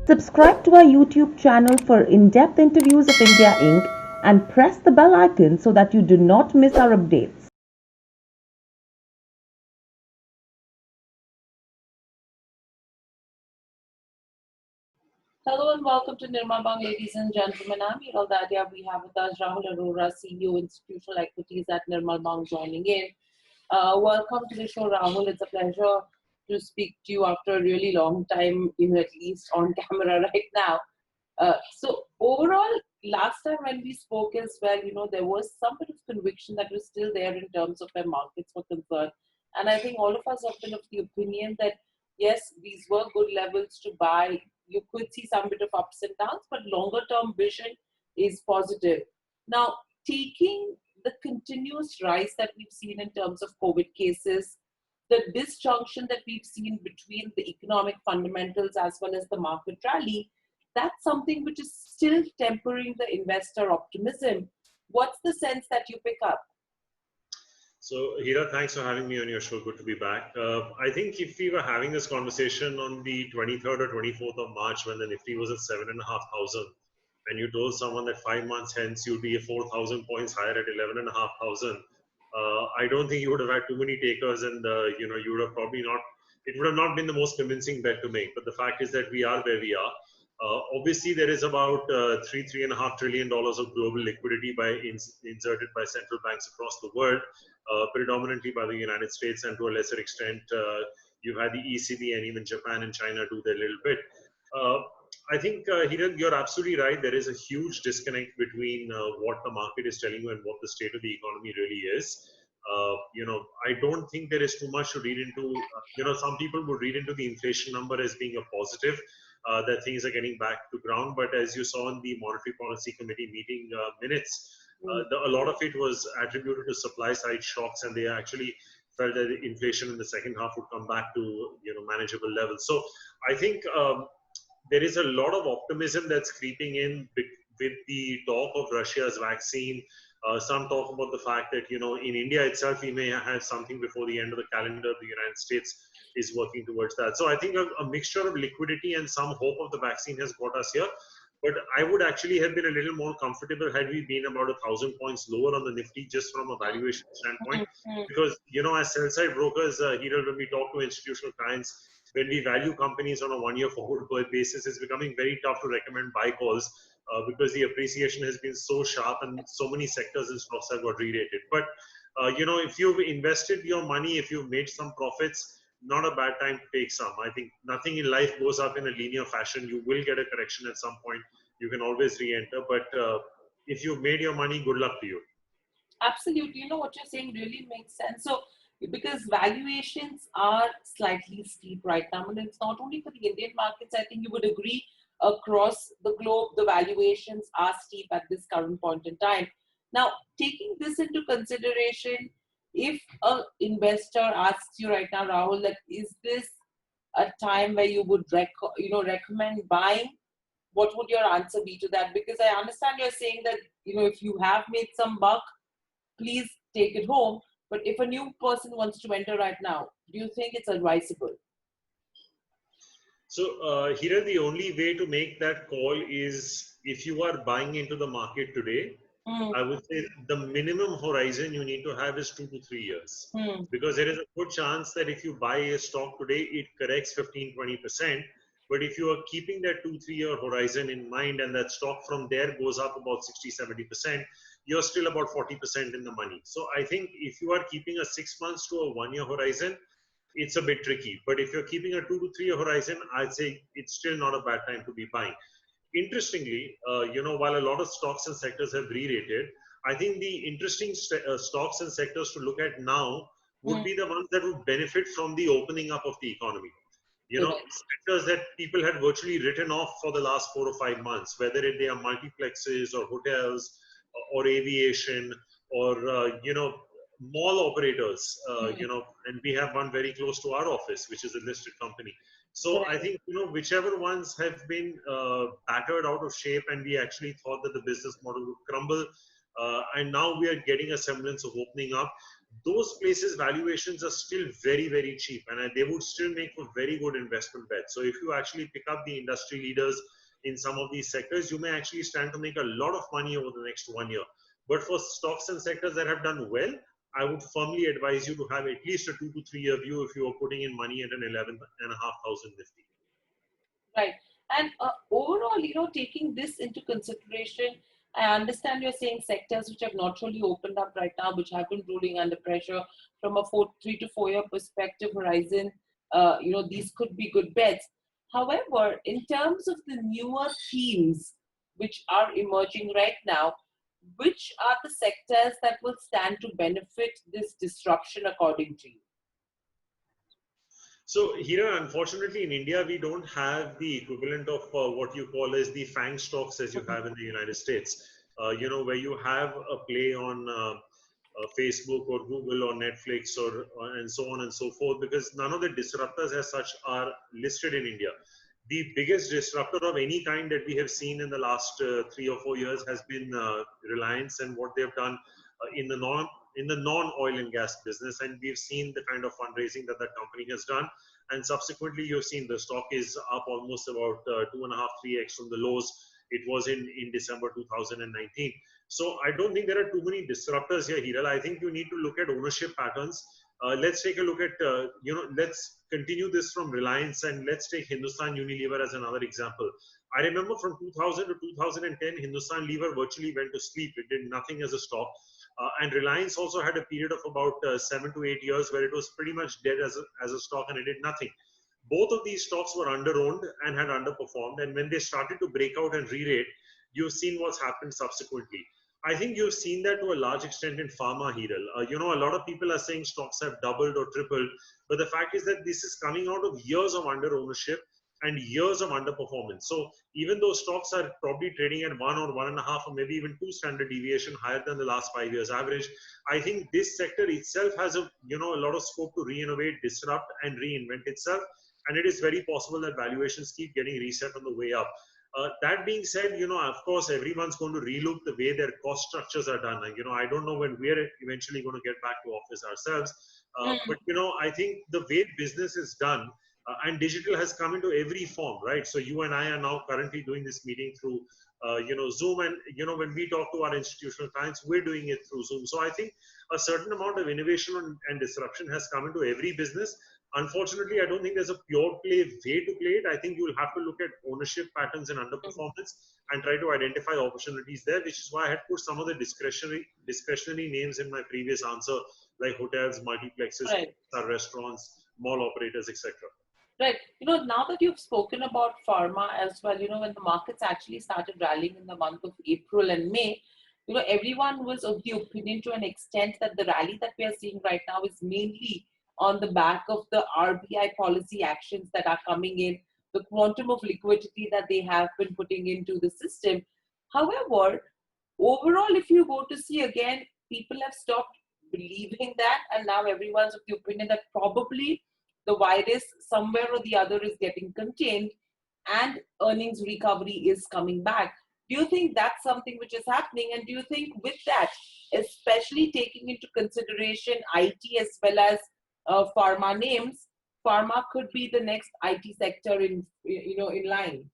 Subscribe to our YouTube channel for in-depth interviews of India Inc. and press the bell icon so that you do not miss our updates. Hello and welcome to Nirmal, ladies and gentlemen. I'm Hiral Dadia. We have with us Rahul Arora, CEO, Institutional Equities at Nirmal joining in. Welcome to the show, Rahul. It's a pleasure to speak to you after a really long time, at least on camera right now. So overall, last time when we spoke as well, there was some bit of conviction that was still there in terms of where markets were concerned. And I think all of us have been of the opinion that, yes, these were good levels to buy. You could see some bit of ups and downs, but longer term vision is positive. Now, taking the continuous rise that we've seen in terms of COVID cases, the disjunction that we've seen between the economic fundamentals as well as the market rally, that's something which is still tempering the investor optimism. What's the sense that you pick up? So, Hira, thanks for having me on your show. Good to be back. I think if we were having this conversation on the 23rd or 24th of March when the Nifty was at 7,500, and you told someone that 5 months hence you'd be 4,000 points higher at 11,500, I don't think you would have had too many takers, and you would have probably not. It would have not been the most convincing bet to make. But the fact is that we are where we are. Obviously, there is about $3.5 trillion of global liquidity inserted by central banks across the world, predominantly by the United States, and to a lesser extent, you've had the ECB and even Japan and China do their little bit. I think, Hiran, you're absolutely right. There is a huge disconnect between what the market is telling you and what the state of the economy really is. I don't think there is too much to read into. Some people would read into the inflation number as being a positive, that things are getting back to ground. But as you saw in the Monetary Policy Committee meeting minutes, a lot of it was attributed to supply side shocks, and they actually felt that inflation in the second half would come back to manageable levels. So I think there is a lot of optimism that's creeping in with the talk of Russia's vaccine. Some talk about the fact that in India itself we may have something before the end of the calendar. The United States is working towards that. So I think a mixture of liquidity and some hope of the vaccine has got us here. But I would actually have been a little more comfortable had we been about 1,000 points lower on the Nifty just from a valuation standpoint. Because, as sell-side brokers, when we talk to institutional clients, when we value companies on a one-year forward basis, it's becoming very tough to recommend buy calls because the appreciation has been so sharp and so many sectors and stocks have got re-rated. But, if you've invested your money, if you've made some profits, not a bad time to take some. I think nothing in life goes up in a linear fashion. You will get a correction at some point. You can always re-enter. But if you've made your money, good luck to you. Absolutely. What you're saying really makes sense. So, because valuations are slightly steep right now, and it's not only for the Indian markets, I think you would agree across the globe, the valuations are steep at this current point in time. Now, taking this into consideration, if an investor asks you right now, Rahul, that is this a time where you would recommend buying? What would your answer be to that? Because I understand you're saying that if you have made some buck, please take it home. But if a new person wants to enter right now, do you think it's advisable? So, here the only way to make that call is if you are buying into the market today, I would say the minimum horizon you need to have is 2 to 3 years. Because there is a good chance that if you buy a stock today, it corrects 15-20%. But if you are keeping that 2-3 year horizon in mind and that stock from there goes up about 60-70%, you're still about 40% in the money. So I think if you are keeping a 6 months to a 1 year horizon, it's a bit tricky. But if you're keeping a 2 to 3 year horizon, I'd say it's still not a bad time to be buying. Interestingly, while a lot of stocks and sectors have re-rated, I think the interesting stocks and sectors to look at now would be the ones that would benefit from the opening up of the economy. Sectors that people had virtually written off for the last 4 or 5 months, whether they are multiplexes or hotels or aviation or, mall operators, and we have one very close to our office, which is a listed company. So I think, whichever ones have been battered out of shape and we actually thought that the business model would crumble, and now we are getting a semblance of opening up. those places valuations are still very, very cheap, and they would still make for very good investment bets. So if you actually pick up the industry leaders in some of these sectors, you may actually stand to make a lot of money over the next 1 year. But for stocks and sectors that have done well, I would firmly advise you to have at least a 2 to 3 year view if you are putting in money at an 11,500 Nifty. Right. And overall, taking this into consideration, I understand you're saying sectors which have not really opened up right now, which have been ruling under pressure from a 3 to 4 year perspective horizon. These could be good bets. However, in terms of the newer themes which are emerging right now, which are the sectors that will stand to benefit this disruption according to you? So here, unfortunately, in India, we don't have the equivalent of what you call as the FANG stocks as you have in the United States. Where you have a play on Facebook or Google or Netflix or and so on and so forth, because none of the disruptors as such are listed in India. The biggest disruptor of any kind that we have seen in the last 3 or 4 years has been Reliance and what they've done in the non-oil and gas business, and we've seen the kind of fundraising that company has done, and subsequently you've seen the stock is up almost about 2.5, 3x from the lows it was in December 2019. So I don't think there are too many disruptors here, Hiral. I think you need to look at ownership patterns. Let's take a look at, let's continue this from Reliance, and let's take Hindustan Unilever as another example. I remember from 2000 to 2010, Hindustan Lever virtually went to sleep. It did nothing as a stock. And Reliance also had a period of about 7 to 8 years where it was pretty much dead as a stock, and it did nothing. Both of these stocks were under-owned and had underperformed. And when they started to break out and re-rate, you've seen what's happened subsequently. I think you've seen that to a large extent in pharma, Hiral. A lot of people are saying stocks have doubled or tripled, but the fact is that this is coming out of years of under-ownership and years of underperformance. So even though stocks are probably trading at 1 or 1.5 or maybe even 2 standard deviation higher than the last 5 years average, I think this sector itself has a lot of scope to re-innovate, disrupt and reinvent itself. And it is very possible that valuations keep getting reset on the way up. That being said, of course, everyone's going to relook the way their cost structures are done. And, I don't know when we're eventually going to get back to office ourselves. But, I think the way business is done, and digital has come into every form, right? So you and I are now currently doing this meeting through, Zoom. And, when we talk to our institutional clients, we're doing it through Zoom. So I think a certain amount of innovation and disruption has come into every business. Unfortunately, I don't think there's a pure play way to play it. I think you'll have to look at ownership patterns and underperformance and try to identify opportunities there, which is why I had put some of the discretionary names in my previous answer, like hotels, multiplexes, Right. restaurants, mall operators, etc. Right. Now that you've spoken about pharma as well, when the markets actually started rallying in the month of April and May, everyone was of the opinion to an extent that the rally that we are seeing right now is mainly on the back of the RBI policy actions that are coming in, the quantum of liquidity that they have been putting into the system. However, overall, if you go to see again, people have stopped believing that, and now everyone's of the opinion that probably the virus somewhere or the other is getting contained and earnings recovery is coming back. Do you think that's something which is happening? And do you think with that, especially taking into consideration IT as well as pharma names, pharma could be the next IT sector in line?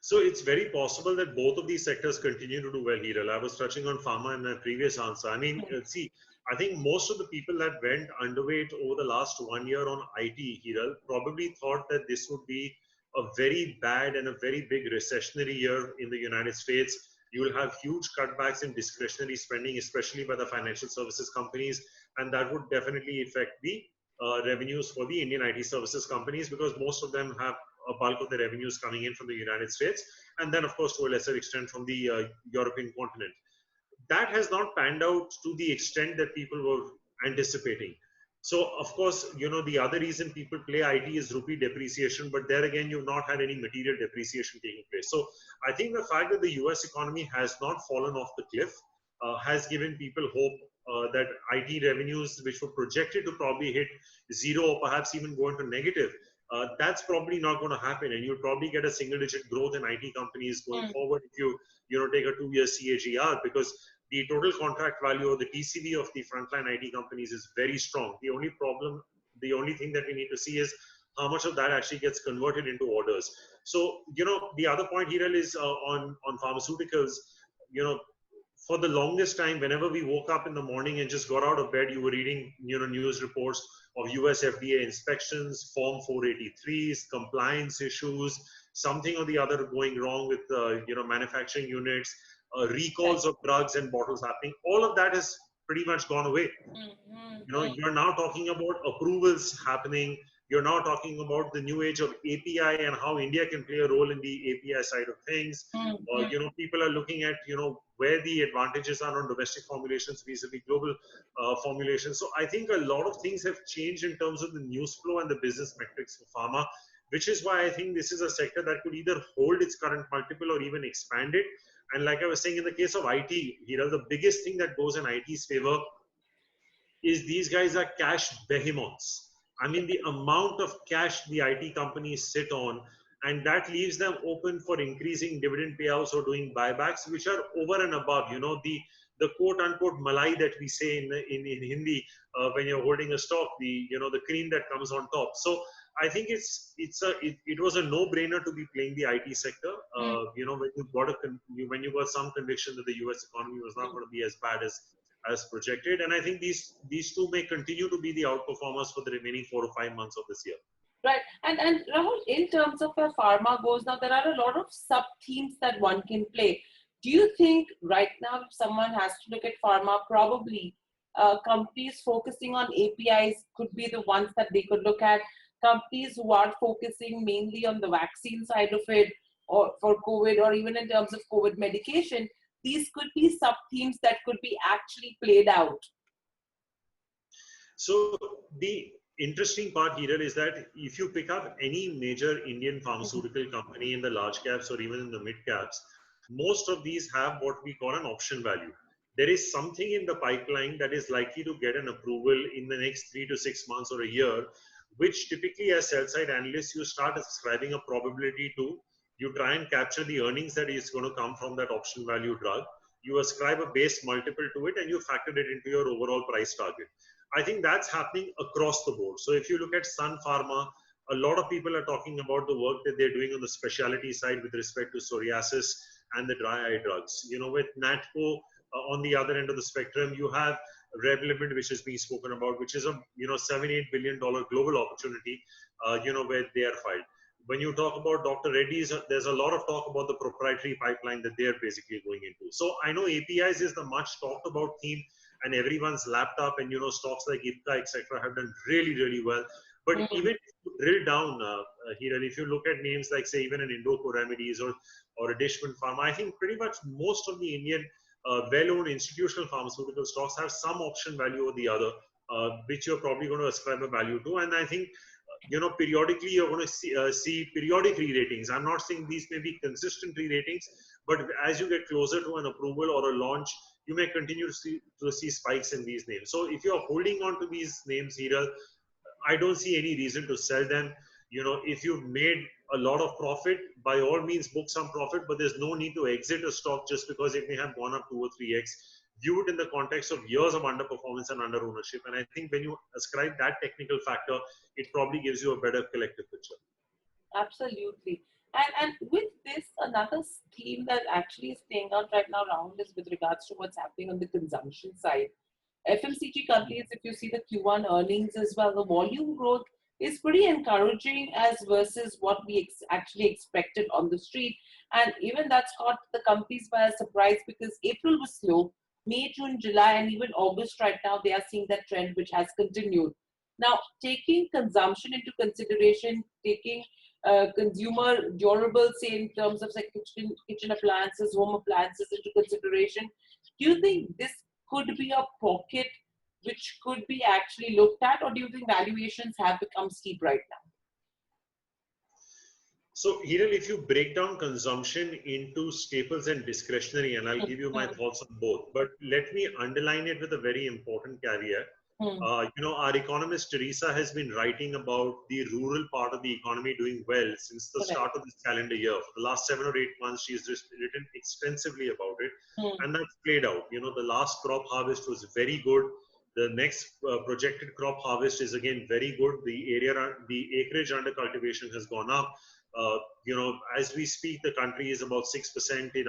So it's very possible that both of these sectors continue to do well, Hiral. I was touching on pharma in my previous answer. I mean, see, I think most of the people that went underweight over the last 1 year on IT, Hiral, probably thought that this would be a very bad and a very big recessionary year in the United States. You will have huge cutbacks in discretionary spending, especially by the financial services companies, and that would definitely affect the revenues for the Indian IT services companies, because most of them have a bulk of the revenues coming in from the United States, and then of course to a lesser extent from the European continent. That has not panned out to the extent that people were anticipating. So of course, the other reason people play IT is rupee depreciation, but there again, you've not had any material depreciation taking place. So I think the fact that the US economy has not fallen off the cliff has given people hope that IT revenues, which were projected to probably hit zero or perhaps even go into negative, that's probably not going to happen, and you'll probably get a single-digit growth in IT companies going forward if you take a 2-year CAGR, because the total contract value or the TCV of the frontline IT companies is very strong. The only thing that we need to see is how much of that actually gets converted into orders. So, the other point, Hiral, is on pharmaceuticals, for the longest time, whenever we woke up in the morning and just got out of bed, you were reading, news reports of US FDA inspections, Form 483s, compliance issues, something or the other going wrong with, manufacturing units, recalls of drugs and bottles happening. All of that has pretty much gone away. You're now talking about approvals happening. You're now talking about the new age of API and how India can play a role in the API side of things. People are looking at, where the advantages are on domestic formulations vis-a-vis global formulations. So I think a lot of things have changed in terms of the news flow and the business metrics for pharma, which is why I think this is a sector that could either hold its current multiple or even expand it. And like I was saying, in the case of IT, the biggest thing that goes in IT's favor is these guys are cash behemoths. I mean, the amount of cash the IT companies sit on, and that leaves them open for increasing dividend payouts or doing buybacks, which are over and above, the quote unquote malai that we say in Hindi when you're holding a stock, the cream that comes on top. So I think it was a no-brainer to be playing the IT sector. When you got some conviction that the US economy was not going to be as bad as projected, and I think these two may continue to be the outperformers for the remaining 4 or 5 months of this year. Right. And Rahul, in terms of where pharma goes now, there are a lot of sub-themes that one can play. Do you think right now, if someone has to look at pharma, probably companies focusing on APIs could be the ones that they could look at? Companies who are focusing mainly on the vaccine side of it, or for COVID, or even in terms of COVID medication, these could be sub-themes that could be actually played out. So the interesting part here is that if you pick up any major Indian pharmaceutical company in the large caps or even in the mid caps, most of these have what we call an option value. There is something in the pipeline that is likely to get an approval in the next 3 to 6 months or a year, which typically as sell-side analysts, you start ascribing a probability to. You try and capture the earnings that is going to come from that option value drug. You ascribe a base multiple to it and you factor it into your overall price target. I think that's happening across the board. So if you look at Sun Pharma, a lot of people are talking about the work that they're doing on the specialty side with respect to psoriasis and the dry eye drugs. With Natco on the other end of the spectrum, you have Revlimid, which is being spoken about, which is a $7-8 billion global opportunity, where they are filed. When you talk about Dr. Reddy's, there's a lot of talk about the proprietary pipeline that they're basically going into. So I know APIs is the much talked about theme, and everyone's lapped up, and stocks like Ipca, etc., have done really, really well. But even if you drill down here, and if you look at names like, say, even an Indoco Remedies or a Dishman Pharma, I think pretty much most of the Indian well-owned institutional pharmaceutical stocks have some option value or the other, which you're probably going to ascribe a value to. And I think periodically you're going to see periodic re-ratings. I'm not saying these may be consistent re-ratings, but as you get closer to an approval or a launch, you may continue to see spikes in these names. So if you're holding on to these names, Hiral, I don't see any reason to sell them. If you've made a lot of profit, by all means book some profit, but there's no need to exit a stock just because it may have gone up 2 or 3x. View it in the context of years of underperformance and under ownership. And I think when you ascribe that technical factor, it probably gives you a better collective picture. Absolutely. And with this, another theme that actually is playing out right now, Rahul, is with regards to what's happening on the consumption side. FMCG companies, if you see the Q1 earnings as well, the volume growth is pretty encouraging as versus what we actually expected on the street. And even that's caught the companies by a surprise because April was slow. May, June, July, and even August right now, they are seeing that trend which has continued. Now, taking consumption into consideration, taking consumer durables, say in terms of like kitchen appliances, home appliances into consideration, do you think this could be a pocket which could be actually looked at, or do you think valuations have become steep right now? So, Hiral, if you break down consumption into staples and discretionary, and I'll give you my thoughts on both, but let me underline it with a very important caveat. Our economist Teresa has been writing about the rural part of the economy doing well since the start of this calendar year. For the last 7 or 8 months, she's just written extensively about it, and that's played out. The last crop harvest was very good. The next projected crop harvest is again very good. The acreage under cultivation has gone up. As we speak, the country is about 6% in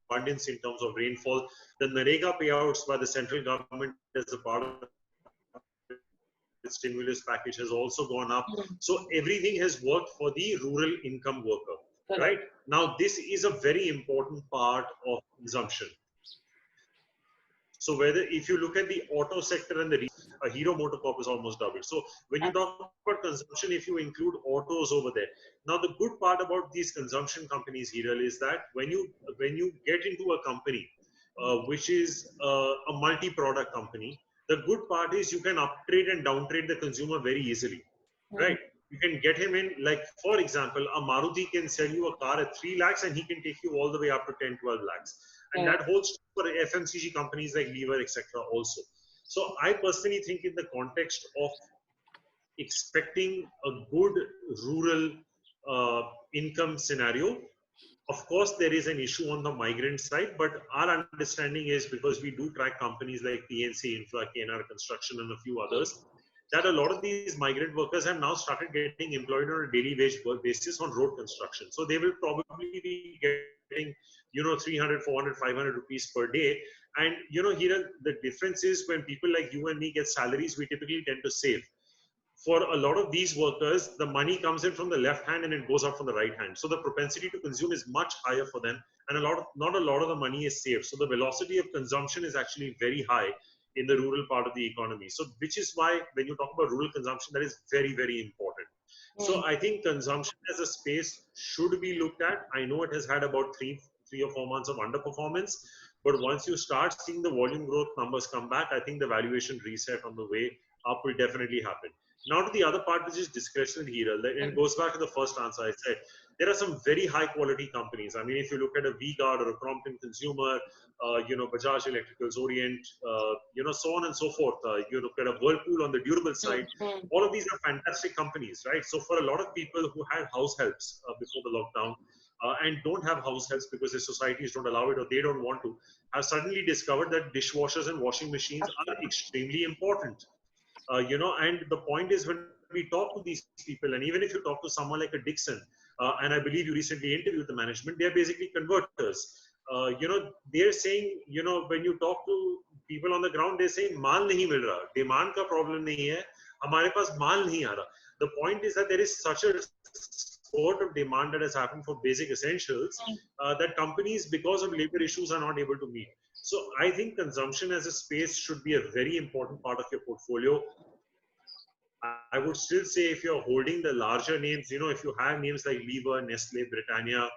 abundance in terms of rainfall. The NREGA payouts by the central government as a part of the stimulus package has also gone up. So everything has worked for the rural income worker, right? Now, this is a very important part of consumption. So if you look at the auto sector and the Hero MotoCorp is almost doubled. So when you talk about consumption, if you include autos over there, now the good part about these consumption companies, Hiral, is that when you get into a company which is a multi-product company, the good part is you can uptrade and downtrade the consumer very easily, right? You can get him in, like for example, a Maruti can sell you a car at 3 lakhs and he can take you all the way up to 10, 12 lakhs. And that holds for FMCG companies like Lever, etc. also. So I personally think in the context of expecting a good rural income scenario, of course, there is an issue on the migrant side, but our understanding is, because we do track companies like PNC, Infra, KNR Construction, and a few others, that a lot of these migrant workers have now started getting employed on a daily wage basis on road construction. So they will probably be getting, 300, 400, 500 rupees per day. And, here the difference is when people like you and me get salaries, we typically tend to save. For a lot of these workers, the money comes in from the left hand and it goes out from the right hand. So the propensity to consume is much higher for them, and not a lot of the money is saved. So the velocity of consumption is actually very high in the rural part of the economy. So which is why when you talk about rural consumption, that is very, very important. So I think consumption as a space should be looked at. I know it has had about three or 4 months of underperformance, but once you start seeing the volume growth numbers come back, I think the valuation reset on the way up will definitely happen. Now to the other part, which is discretionary here, and it goes back to the first answer I said. There are some very high quality companies. I mean, if you look at a V-Guard or a Crompton Consumer, Bajaj Electricals, Orient, so on and so forth. You look at a Whirlpool on the durable side. All of these are fantastic companies, right? So for a lot of people who had house helps before the lockdown and don't have house helps because their societies don't allow it or they don't want to, have suddenly discovered that dishwashers and washing machines are extremely important. And the point is, when we talk to these people, and even if you talk to someone like a Dixon, and I believe you recently interviewed the management, they're basically converters. They're saying, when you talk to people on the ground, they're saying, maal nahi mil raha, demand ka problem nahi hai, hamare paas maal nahi aa raha. The point is that there is such a spurt of demand that has happened for basic essentials that companies, because of labor issues, are not able to meet. So I think consumption as a space should be a very important part of your portfolio. I would still say if you're holding the larger names, if you have names like Lever, Nestle, Britannia,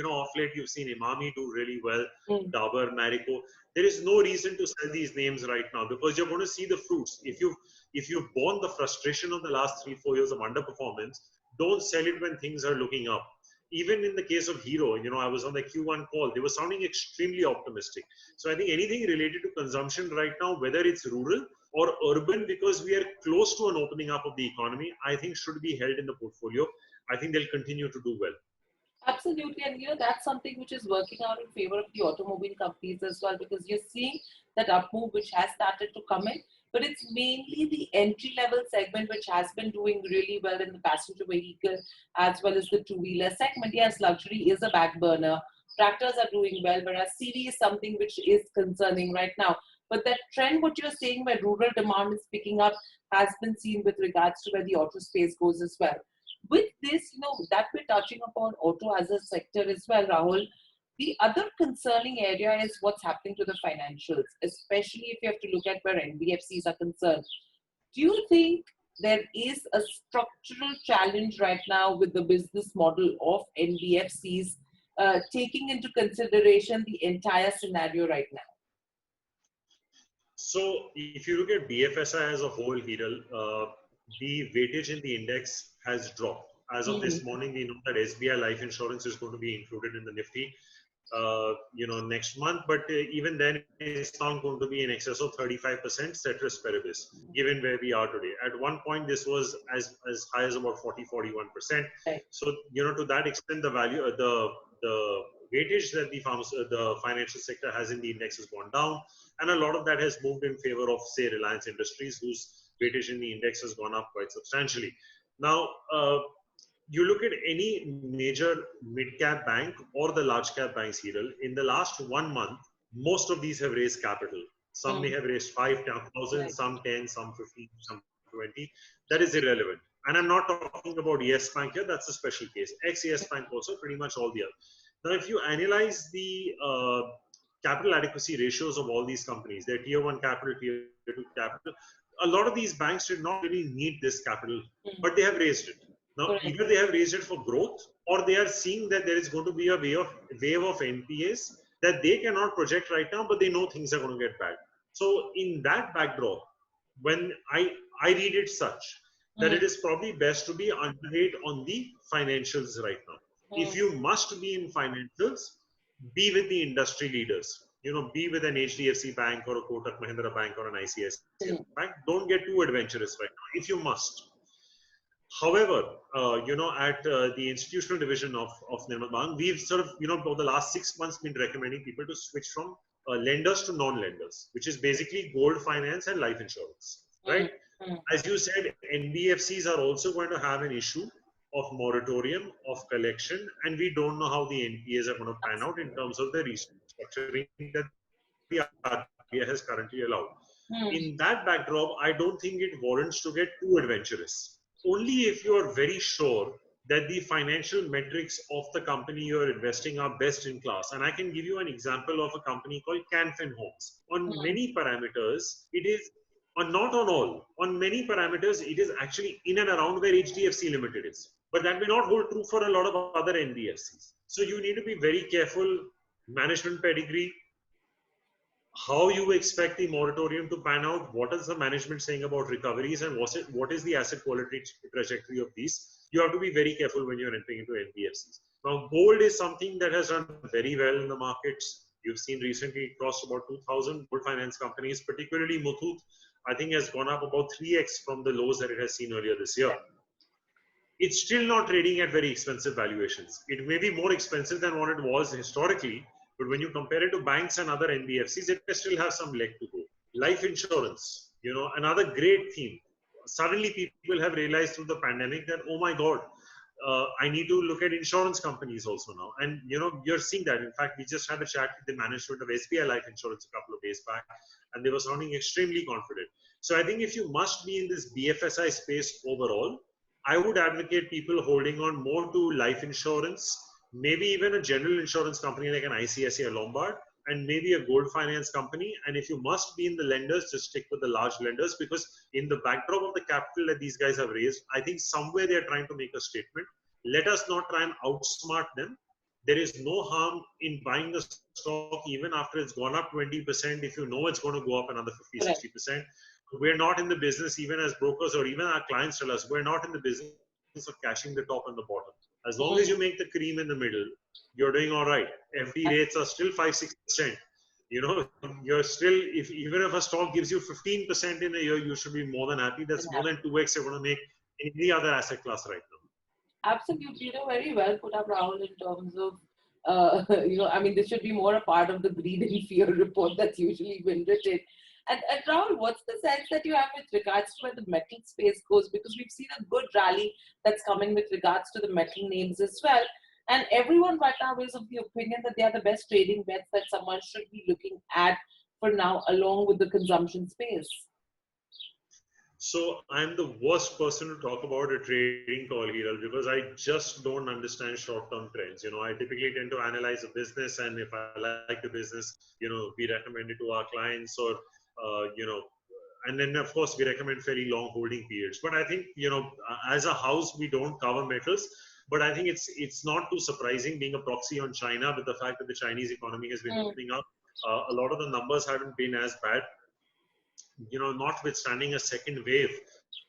off late you've seen Imami do really well, Dabur, Marico. There is no reason to sell these names right now because you're going to see the fruits. If you've borne the frustration of the last 3-4 years of underperformance, don't sell it when things are looking up. Even in the case of Hero, I was on the Q1 call, they were sounding extremely optimistic. So I think anything related to consumption right now, whether it's rural or urban, because we are close to an opening up of the economy, I think should be held in the portfolio. I think they'll continue to do well. Absolutely, and that's something which is working out in favor of the automobile companies as well, because you're seeing that up move which has started to come in, but it's mainly the entry level segment which has been doing really well in the passenger vehicle as well as the two-wheeler segment. Yes, luxury is a back burner. Tractors are doing well, whereas CV is something which is concerning right now. But that trend, what you're saying, where rural demand is picking up, has been seen with regards to where the auto space goes as well. With this, that we're touching upon auto as a sector as well, Rahul, the other concerning area is what's happening to the financials, especially if you have to look at where NBFCs are concerned. Do you think there is a structural challenge right now with the business model of NBFCs, taking into consideration the entire scenario right now? So if you look at BFSI as a whole, Hiral, the weightage in the index has dropped. As of this morning, we know that SBI Life Insurance is going to be included in the Nifty. next month. But even then, it's not going to be in excess of 35% ceteris paribus, given where we are today. At one point, this was as high as about 40-41%. Right. So, to that extent, the value, the weightage that the financial sector has in the index has gone down, and a lot of that has moved in favor of, say, Reliance Industries, whose weightage in the index has gone up quite substantially. Now, you look at any major mid-cap bank or the large-cap banks, Hiral, in the last 1 month, most of these have raised capital. Some may have raised 5,000, Right. some 10, some 15, some 20. That is irrelevant. And I'm not talking about Yes Bank here. That's a special case. Ex-Yes Bank also, pretty much all the others. Now, if you analyze the capital adequacy ratios of all these companies, their tier 1 capital, tier 2 capital, a lot of these banks did not really need this capital, but they have raised it. Now, Correct. either they have raised it for growth, or they are seeing that there is going to be a wave of NPAs that they cannot project right now, but they know things are going to get bad. So, in that backdrop, when I read it such that it is probably best to be underweight on the financials right now. If you must be in financials, be with the industry leaders. Be with an HDFC Bank or a Kotak Mahindra Bank or an ICICI Bank. Don't get too adventurous right now if you must. However, at the institutional division of Nirmal Bang, we've sort of, over the last 6 months been recommending people to switch from lenders to non-lenders, which is basically gold finance and life insurance, right? As you said, NBFCs are also going to have an issue of moratorium, of collection, and we don't know how the NPAs are going to pan out in terms of the restructuring that the RBI has currently allowed. In that backdrop, I don't think it warrants to get too adventurous. Only if you are very sure that the financial metrics of the company you are investing are best in class. And I can give you an example of a company called Canfin Homes. On many parameters, it is, or not on all, on many parameters, it is actually in and around where HDFC Limited is. But that may not hold true for a lot of other NBFCs. So you need to be very careful. Management pedigree, how you expect the moratorium to pan out, what is the management saying about recoveries, and what is the asset quality trajectory of these. You have to be very careful when you're entering into NBFCs. Now, gold is something that has done very well in the markets. You've seen recently it crossed about 2,000 gold finance companies, particularly Muthoot, I think has gone up about 3x from the lows that it has seen earlier this year. It's still not trading at very expensive valuations. It may be more expensive than what it was historically, but when you compare it to banks and other NBFCs, it still has some leg to go. Life insurance, another great theme. Suddenly people have realized through the pandemic that, oh my God, I need to look at insurance companies also now. And, you're seeing that. In fact, we just had a chat with the management of SBI Life Insurance a couple of days back, and they were sounding extremely confident. So I think if you must be in this BFSI space overall, I would advocate people holding on more to life insurance, maybe even a general insurance company like an ICICI or Lombard, and maybe a gold finance company. And if you must be in the lenders, just stick with the large lenders, because in the backdrop of the capital that these guys have raised, I think somewhere they're trying to make a statement. Let us not try and outsmart them. There is no harm in buying the stock even after it's gone up 20% if you know it's going to go up another 50-60%. We're not in the business, even as brokers or even our clients tell us, we're not in the business of cashing the top and the bottom. As long as you make the cream in the middle, you're doing all right. FD rates are still 5-6%. You're still, even if a stock gives you 15% in a year, you should be more than happy. That's more than 2x you're going to make in any other asset class right now. Absolutely, very well put up, Rahul, in terms of, I mean, this should be more a part of the greed and fear report that's usually been written. And Rahul, what's the sense that you have with regards to where the metal space goes? Because we've seen a good rally that's coming with regards to the metal names as well. And everyone right now is of the opinion that they are the best trading bets that someone should be looking at for now, along with the consumption space. So I'm the worst person to talk about a trading call, Hiral, because I just don't understand short-term trends. I typically tend to analyze a business, and if I like the business, we recommend it to our clients, or and then of course we recommend fairly long holding periods. But I think, as a house, we don't cover metals. But I think it's not too surprising, being a proxy on China, with the fact that the Chinese economy has been opening up. A lot of the numbers haven't been as bad. Notwithstanding a second wave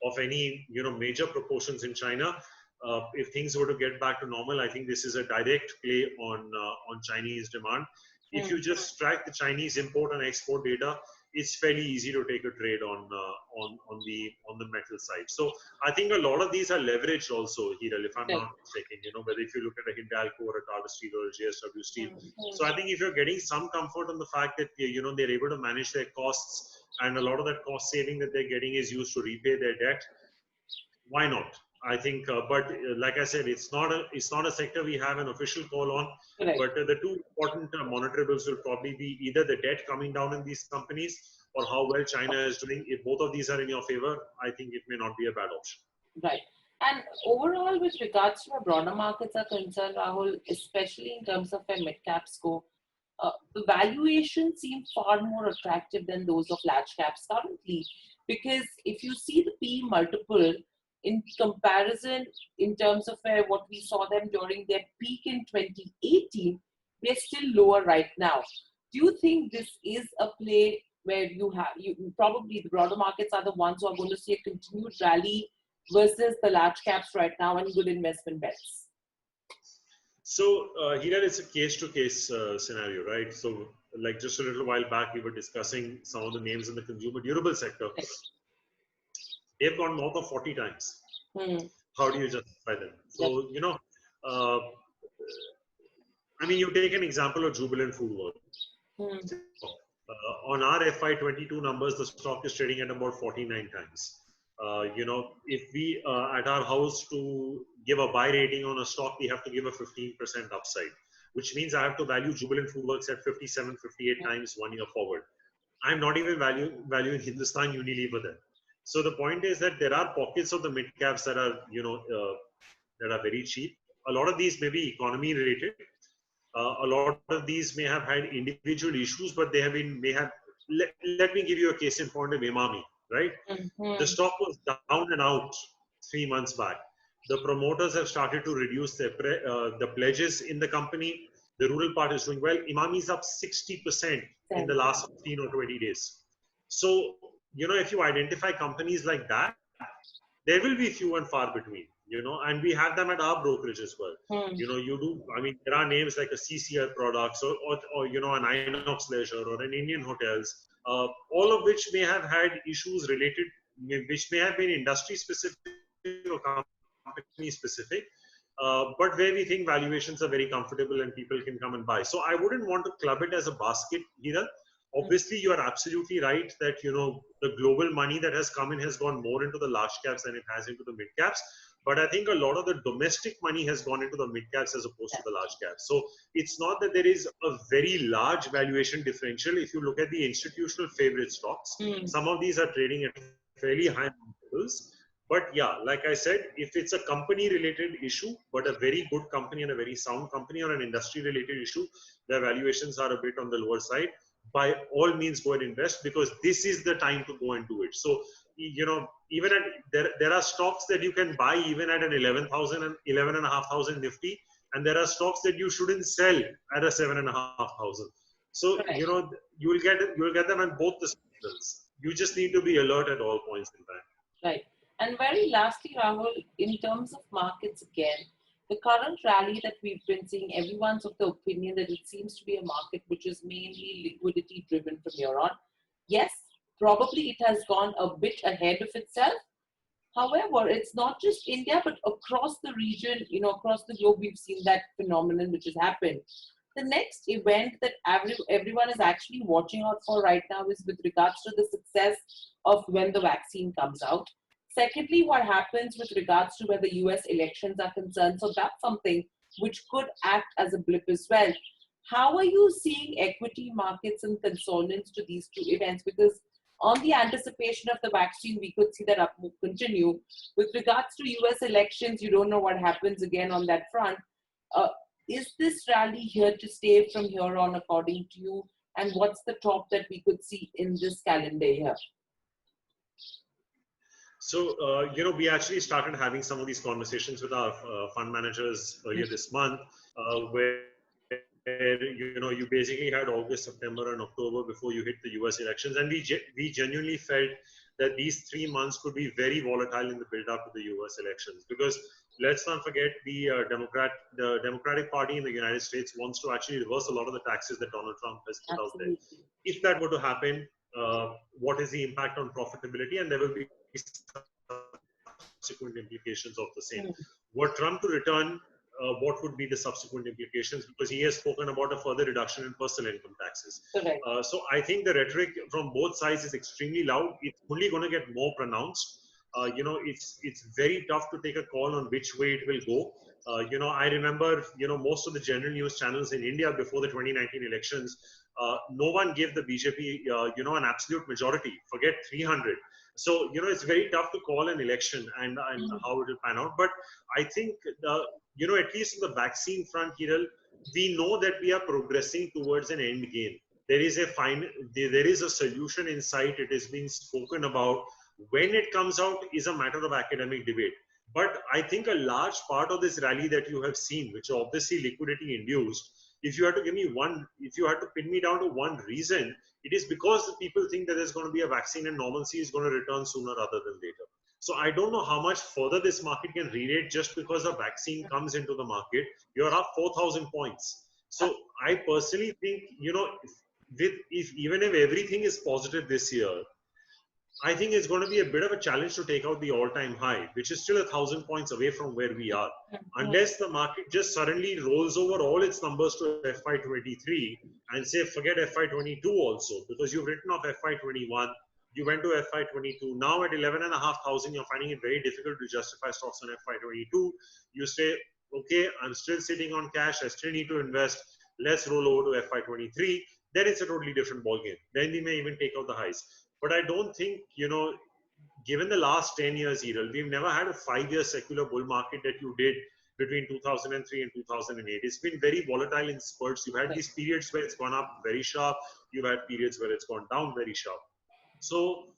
of any, major proportions in China, if things were to get back to normal, I think this is a direct play on Chinese demand. If you just track the Chinese import and export data, it's fairly easy to take a trade on the metal side. So I think a lot of these are leveraged also, Hiral, if I'm not mistaken. Whether if you look at a Hindalco or a Tata Steel or a JSW Steel. So I think if you're getting some comfort on the fact that they're able to manage their costs, and a lot of that cost saving that they're getting is used to repay their debt, why not? I think, but like I said, it's not a sector we have an official call on. Right. But the two important monitorables will probably be either the debt coming down in these companies or how well China is doing. If both of these are in your favor, I think it may not be a bad option. Right. And overall, with regards to where broader markets are concerned, Rahul, especially in terms of where mid-caps go, the valuation seems far more attractive than those of large caps currently. Because if you see the PE multiple, in comparison, in terms of what we saw them during their peak in 2018, they're still lower right now. Do you think this is a play where you probably the broader markets are the ones who are going to see a continued rally versus the large caps right now and good investment bets? So here it's a case-to-case scenario, right? So like just a little while back, we were discussing some of the names in the consumer durable sector. Right. They've gone north of 40 times. How do you justify them? So, I mean, you take an example of Jubilant Food Works. On our FY22 numbers, the stock is trading at about 49 times. If we at our house to give a buy rating on a stock, we have to give a 15% upside, which means I have to value Jubilant Food Works at 57, 58 times 1 year forward. I'm not even valuing Hindustan Unilever then. So the point is that there are pockets of the mid caps that are, that are very cheap. A lot of these may be economy related. A lot of these may have had individual issues, but they have been, let me give you a case in point of Emami, right? The stock was down and out 3 months back. The promoters have started to reduce their the pledges in the company. The rural part is doing well. Emami is up 60% in the last 15 or 20 days. So, if you identify companies like that, there will be few and far between, and we have them at our brokerage as well. There are names like a CCR Products or an Inox Leisure or an Indian Hotels, all of which may have had issues related, which may have been industry specific or company specific, but where we think valuations are very comfortable and people can come and buy. So I wouldn't want to club it as a basket either. Obviously, you are absolutely right that, the global money that has come in has gone more into the large caps than it has into the mid caps. But I think a lot of the domestic money has gone into the mid caps as opposed to the large caps. So it's not that there is a very large valuation differential. If you look at the institutional favorite stocks, some of these are trading at fairly high multiples. But yeah, like I said, if it's a company related issue, but a very good company and a very sound company, or an industry related issue, the valuations are a bit on the lower side. By all means go and invest, because this is the time to go and do it. So, even at there are stocks that you can buy even at an 11,000 and 11,500 Nifty, and there are stocks that you shouldn't sell at a 7,500. So, you will get them on both the signals. You just need to be alert at all points in time. Right. And very lastly, Rahul, in terms of markets again, the current rally that we've been seeing, everyone's of the opinion that it seems to be a market which is mainly liquidity driven from here on. Yes, probably it has gone a bit ahead of itself. However, it's not just India, but across the region, across the globe, we've seen that phenomenon which has happened. The next event that everyone is actually watching out for right now is with regards to the success of when the vaccine comes out. Secondly, what happens with regards to where the US elections are concerned. So that's something which could act as a blip as well. How are you seeing equity markets and consonants to these two events? Because on the anticipation of the vaccine, we could see that up move continue. With regards to US elections, you don't know what happens again on that front. Is this rally here to stay from here on, according to you? And what's the top that we could see in this calendar year? So, we actually started having some of these conversations with our fund managers earlier this month, where where you basically had August, September, and October before you hit the US elections, and we genuinely felt that these 3 months could be very volatile in the build-up to the US elections, because let's not forget the Democratic Party in the United States wants to actually reverse a lot of the taxes that Donald Trump has put out there. Absolutely. If that were to happen, what is the impact on profitability? And there will be subsequent implications of the same. Were Trump to return, what would be the subsequent implications? Because he has spoken about a further reduction in personal income taxes. Correct. So I think the rhetoric from both sides is extremely loud. It's only going to get more pronounced. It's very tough to take a call on which way it will go. I remember, most of the general news channels in India before the 2019 elections, no one gave the BJP, an absolute majority. Forget 300. So, it's very tough to call an election and how it will pan out. But I think, at least on the vaccine front, Hiral, we know that we are progressing towards an end game. There is a solution in sight. It is being spoken about. When it comes out is a matter of academic debate. But I think a large part of this rally that you have seen, which are obviously liquidity induced, if you had to pin me down to one reason, it is because the people think that there's going to be a vaccine and normalcy is going to return sooner rather than later. So I don't know how much further this market can re-rate just because a vaccine comes into the market. You're up 4,000 points. So I personally think, even if everything is positive this year, I think it's going to be a bit of a challenge to take out the all-time high, which is still 1,000 points away from where we are. Unless the market just suddenly rolls over all its numbers to FY23 and say, forget FY22 also, because you've written off FY21, you went to FY22. Now at 11,500, you're finding it very difficult to justify stocks on FY22. You say, okay, I'm still sitting on cash. I still need to invest. Let's roll over to FY23. Then it's a totally different ballgame. Then we may even take out the highs. But I don't think, given the last 10 years, Hiral, we've never had a 5-year secular bull market that you did between 2003 and 2008. It's been very volatile in spurts. You've had these periods where it's gone up very sharp. You've had periods where it's gone down very sharp. So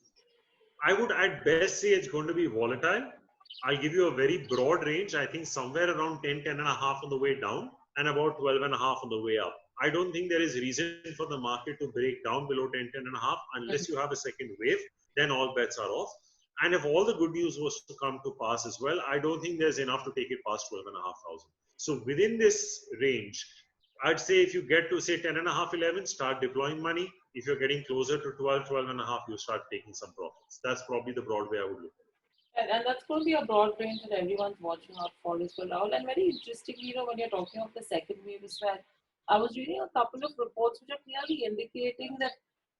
I would at best say it's going to be volatile. I'll give you a very broad range. I think somewhere around 10 and a half on the way down and about 12 and a half on the way up. I don't think there is reason for the market to break down below 10 and a half unless you have a second wave. Then all bets are off. And if all the good news was to come to pass as well, I don't think there's enough to take it past 12,500. So within this range, I'd say if you get to say 10 and a half, 11, start deploying money. If you're getting closer to 12, 12 and a half, you start taking some profits. That's probably the broad way I would look at it. And that's going to be a broad range that everyone's watching out for as well, Rahul. And very interestingly, when you're talking of the second wave as well, I was reading a couple of reports which are clearly indicating that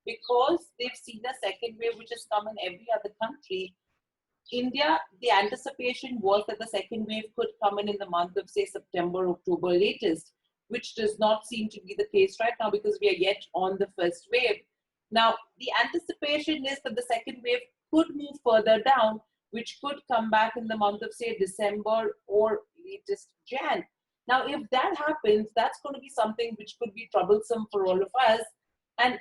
because they've seen a second wave which has come in every other country, India, the anticipation was that the second wave could come in the month of, say, September, October latest, which does not seem to be the case right now because we are yet on the first wave. Now, the anticipation is that the second wave could move further down, which could come back in the month of, say, December or latest Jan. Now, if that happens, that's going to be something which could be troublesome for all of us. And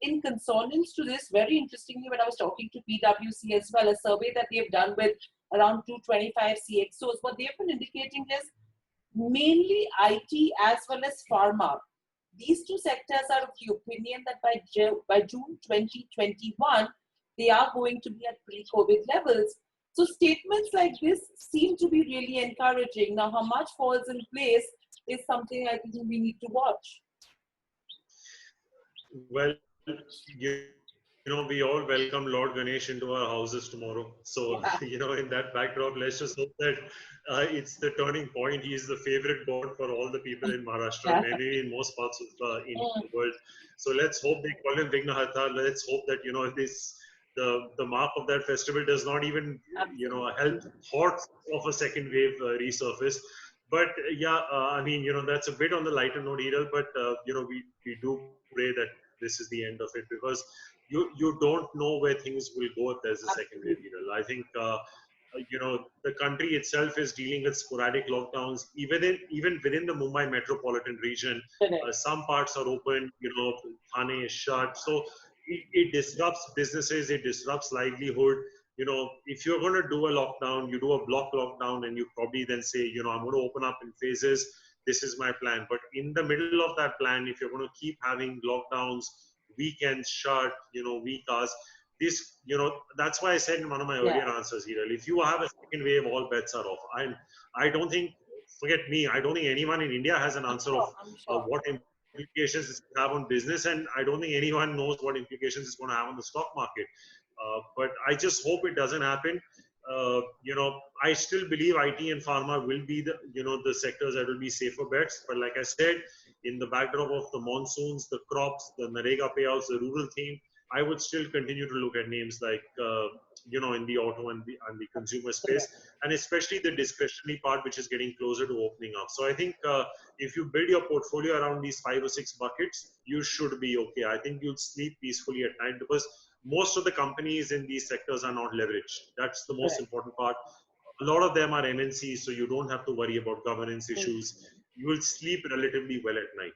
in consonance to this, very interestingly, when I was talking to PwC as well, a survey that they've done with around 225 CXOs, what they've been indicating is mainly IT as well as pharma. These two sectors are of the opinion that by June 2021, they are going to be at pre-COVID levels. So statements like this seem to be really encouraging. Now, how much falls in place is something I think we need to watch. Well, we all welcome Lord Ganesh into our houses tomorrow. So, in that backdrop, let's just hope that it's the turning point. He is the favorite god for all the people in Maharashtra, maybe in most parts of in the world. So let's hope they call him Vignaharta. Let's hope that, the mark of that festival does not even, help thoughts of a second wave resurface. But that's a bit on the lighter note, Hiral, but, we do pray that this is the end of it because you don't know where things will go if there's a second wave, Hiral. I think, the country itself is dealing with sporadic lockdowns, even within the Mumbai metropolitan region. Some parts are open, Thane is shut. So it disrupts businesses, it disrupts livelihood. If you're going to do a lockdown, you do a block lockdown and you probably then say, I'm going to open up in phases. this is my plan. But in the middle of that plan, if you're going to keep having lockdowns, weekends shut, week hours, this, that's why I said in one of my earlier answers, Hiral, if you have a second wave, all bets are off. And I don't think, forget me, I don't think anyone in India has an answer of what implications this will have on business, and I don't think anyone knows what implications it's going to have on the stock market. But I just hope it doesn't happen. I still believe IT and pharma will be the sectors that will be safer bets. But like I said, in the backdrop of the monsoons, the crops, the Narega payouts, the rural theme, I would still continue to look at names like, in the auto and the consumer space, and especially the discretionary part, which is getting closer to opening up. So I think if you build your portfolio around these 5 or 6 buckets, you should be okay. I think you'll sleep peacefully at night because most of the companies in these sectors are not leveraged. That's the most important part. A lot of them are MNCs, so you don't have to worry about governance issues. You will sleep relatively well at night.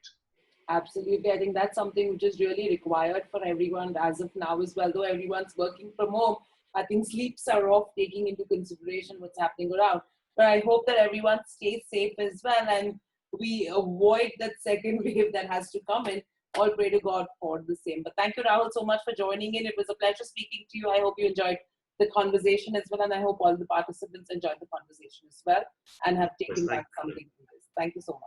Absolutely. I think that's something which is really required for everyone as of now as well. Though everyone's working from home, I think sleeps are off, taking into consideration what's happening around. But I hope that everyone stays safe as well and we avoid that second wave that has to come in. All pray to God for the same. But thank you, Rahul, so much for joining in. It was a pleasure speaking to you. I hope you enjoyed the conversation as well. And I hope all the participants enjoyed the conversation as well and have taken back something from this. Thank you so much.